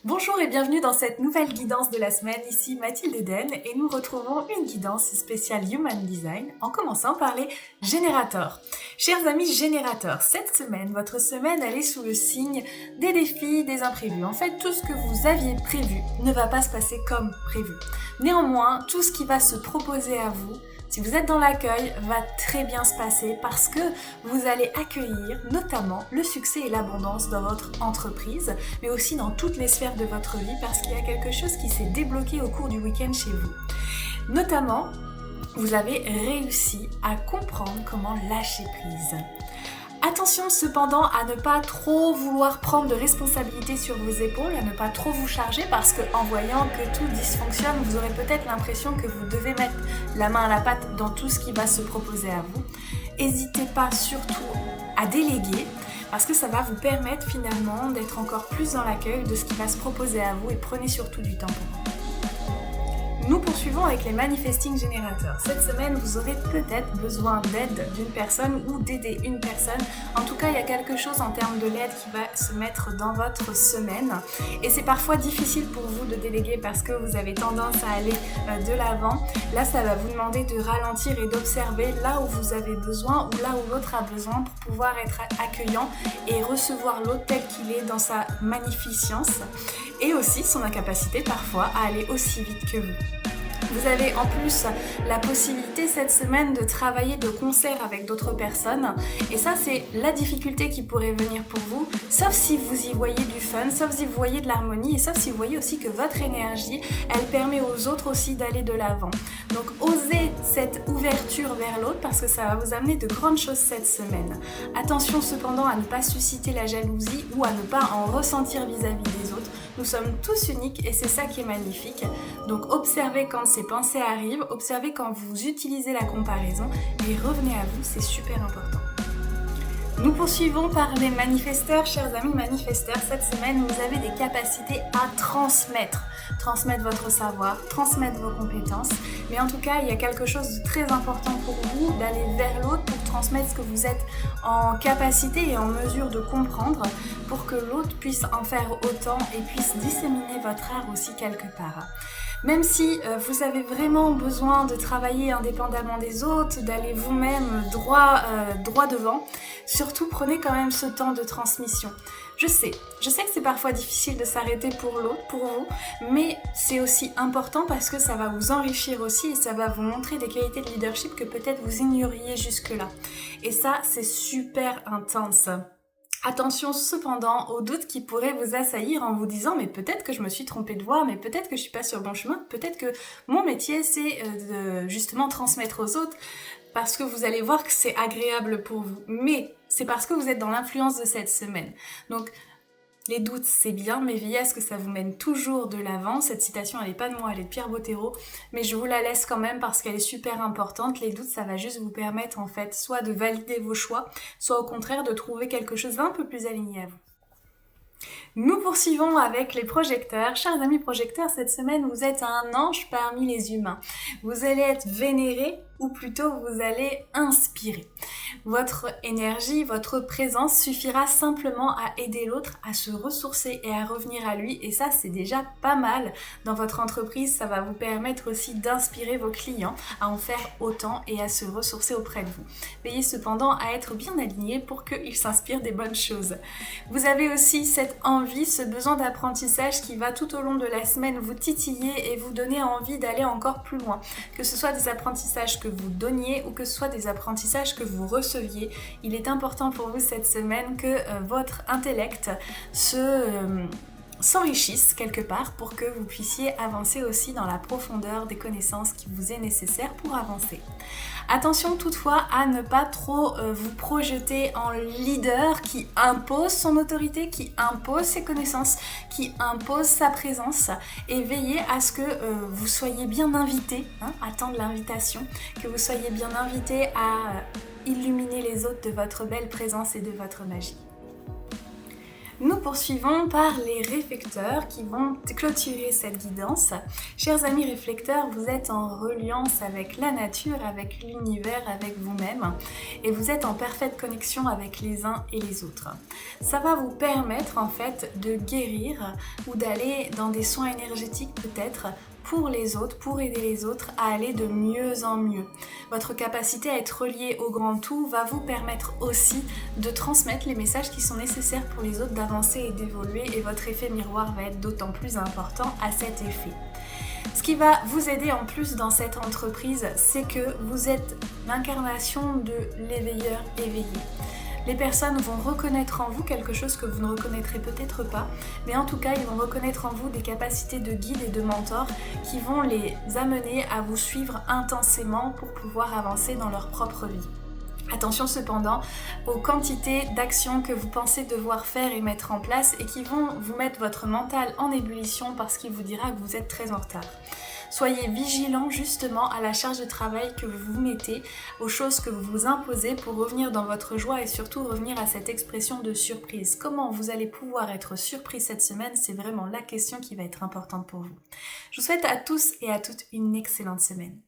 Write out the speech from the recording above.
Bonjour et bienvenue dans cette nouvelle guidance de la semaine, ici Mathilde Eden et nous retrouvons une guidance spéciale Human Design en commençant par les générateurs. Chers amis générateurs, cette semaine, votre semaine elle est sous le signe des défis, des imprévus. En fait, tout ce que vous aviez prévu ne va pas se passer comme prévu. Néanmoins, tout ce qui va se proposer à vous, si vous êtes dans l'accueil, va très bien se passer parce que vous allez accueillir notamment le succès et l'abondance dans votre entreprise, mais aussi dans toutes les sphères de votre vie parce qu'il y a quelque chose qui s'est débloqué au cours du week-end chez vous. Notamment, vous avez réussi à comprendre comment lâcher prise. Attention cependant à ne pas trop vouloir prendre de responsabilité sur vos épaules, à ne pas trop vous charger parce qu'en voyant que tout dysfonctionne, vous aurez peut-être l'impression que vous devez mettre la main à la pâte dans tout ce qui va se proposer à vous. N'hésitez pas surtout à déléguer parce que ça va vous permettre finalement d'être encore plus dans l'accueil de ce qui va se proposer à vous et prenez surtout du temps pour vous. Nous poursuivons avec les manifesting générateurs. Cette semaine, vous aurez peut-être besoin d'aide d'une personne ou d'aider une personne. En tout cas, il y a quelque chose en termes de l'aide qui va se mettre dans votre semaine. Et c'est parfois difficile pour vous de déléguer parce que vous avez tendance à aller de l'avant. Là, ça va vous demander de ralentir et d'observer là où vous avez besoin ou là où l'autre a besoin pour pouvoir être accueillant et recevoir l'autre tel qu'il est dans sa magnificence et aussi son incapacité parfois à aller aussi vite que vous. Vous avez en plus la possibilité cette semaine de travailler de concert avec d'autres personnes et ça c'est la difficulté qui pourrait venir pour vous, sauf si vous y voyez du fun, sauf si vous voyez de l'harmonie et sauf si vous voyez aussi que votre énergie, elle permet aux autres aussi d'aller de l'avant. Donc osez cette ouverture vers l'autre parce que ça va vous amener de grandes choses cette semaine. Attention cependant à ne pas susciter la jalousie ou à ne pas en ressentir vis-à-vis des autres. Nous sommes tous uniques et c'est ça qui est magnifique. Donc observez quand ces pensées arrivent, observez quand vous utilisez la comparaison et revenez à vous, c'est super important. Nous poursuivons par les manifesteurs. Chers amis manifesteurs, cette semaine, vous avez des capacités à transmettre votre savoir, transmettre vos compétences. Mais en tout cas, il y a quelque chose de très important pour vous d'aller vers l'autre pour transmettre ce que vous êtes en capacité et en mesure de comprendre pour que l'autre puisse en faire autant et puisse disséminer votre art aussi quelque part. Même si vous avez vraiment besoin de travailler indépendamment des autres, d'aller vous-même droit devant, surtout prenez quand même ce temps de transmission. Je sais que c'est parfois difficile de s'arrêter pour l'autre, pour vous, mais c'est aussi important parce que ça va vous enrichir aussi et ça va vous montrer des qualités de leadership que peut-être vous ignoriez jusque-là. Et ça, c'est super intense. Attention cependant aux doutes qui pourraient vous assaillir en vous disant mais peut-être que je me suis trompée de voie, mais peut-être que je suis pas sur le bon chemin, peut-être que mon métier c'est de justement transmettre aux autres parce que vous allez voir que c'est agréable pour vous. Mais c'est parce que vous êtes dans l'influence de cette semaine. Donc les doutes, c'est bien, mais veillez à ce que ça vous mène toujours de l'avant. Cette citation, elle n'est pas de moi, elle est de Pierre Bottero, mais je vous la laisse quand même parce qu'elle est super importante. Les doutes, ça va juste vous permettre en fait soit de valider vos choix, soit au contraire de trouver quelque chose d'un peu plus aligné à vous. Nous poursuivons avec les projecteurs. Chers amis projecteurs, cette semaine, vous êtes un ange parmi les humains. Vous allez être vénérés ou plutôt vous allez inspirer. Votre énergie, votre présence suffira simplement à aider l'autre à se ressourcer et à revenir à lui et ça c'est déjà pas mal. Dans votre entreprise, ça va vous permettre aussi d'inspirer vos clients à en faire autant et à se ressourcer auprès de vous. Veillez cependant à être bien aligné pour qu'ils s'inspirent des bonnes choses. Vous avez aussi cette envie, ce besoin d'apprentissage qui va tout au long de la semaine vous titiller et vous donner envie d'aller encore plus loin. Que ce soit des apprentissages que vous donniez ou que ce soit des apprentissages que vous receviez, il est important pour vous cette semaine que votre intellect s'enrichisse quelque part pour que vous puissiez avancer aussi dans la profondeur des connaissances qui vous est nécessaire pour avancer. Attention toutefois à ne pas trop vous projeter en leader qui impose son autorité, qui impose ses connaissances, qui impose sa présence et veillez à ce que vous soyez bien invité, attendre l'invitation, que vous soyez bien invité à illuminer les autres de votre belle présence et de votre magie. Nous poursuivons par les réflecteurs qui vont clôturer cette guidance. Chers amis réflecteurs, vous êtes en reliance avec la nature, avec l'univers, avec vous-même et vous êtes en parfaite connexion avec les uns et les autres. Ça va vous permettre en fait de guérir ou d'aller dans des soins énergétiques peut-être pour les autres, pour aider les autres à aller de mieux en mieux. Votre capacité à être relié au grand tout va vous permettre aussi de transmettre les messages qui sont nécessaires pour les autres d'avancer et d'évoluer et votre effet miroir va être d'autant plus important à cet effet. Ce qui va vous aider en plus dans cette entreprise, c'est que vous êtes l'incarnation de l'éveilleur éveillé. Les personnes vont reconnaître en vous quelque chose que vous ne reconnaîtrez peut-être pas, mais en tout cas, ils vont reconnaître en vous des capacités de guide et de mentor qui vont les amener à vous suivre intensément pour pouvoir avancer dans leur propre vie. Attention cependant aux quantités d'actions que vous pensez devoir faire et mettre en place et qui vont vous mettre votre mental en ébullition parce qu'il vous dira que vous êtes très en retard. Soyez vigilant justement à la charge de travail que vous vous mettez, aux choses que vous vous imposez pour revenir dans votre joie et surtout revenir à cette expression de surprise. Comment vous allez pouvoir être surpris cette semaine, c'est vraiment la question qui va être importante pour vous. Je vous souhaite à tous et à toutes une excellente semaine.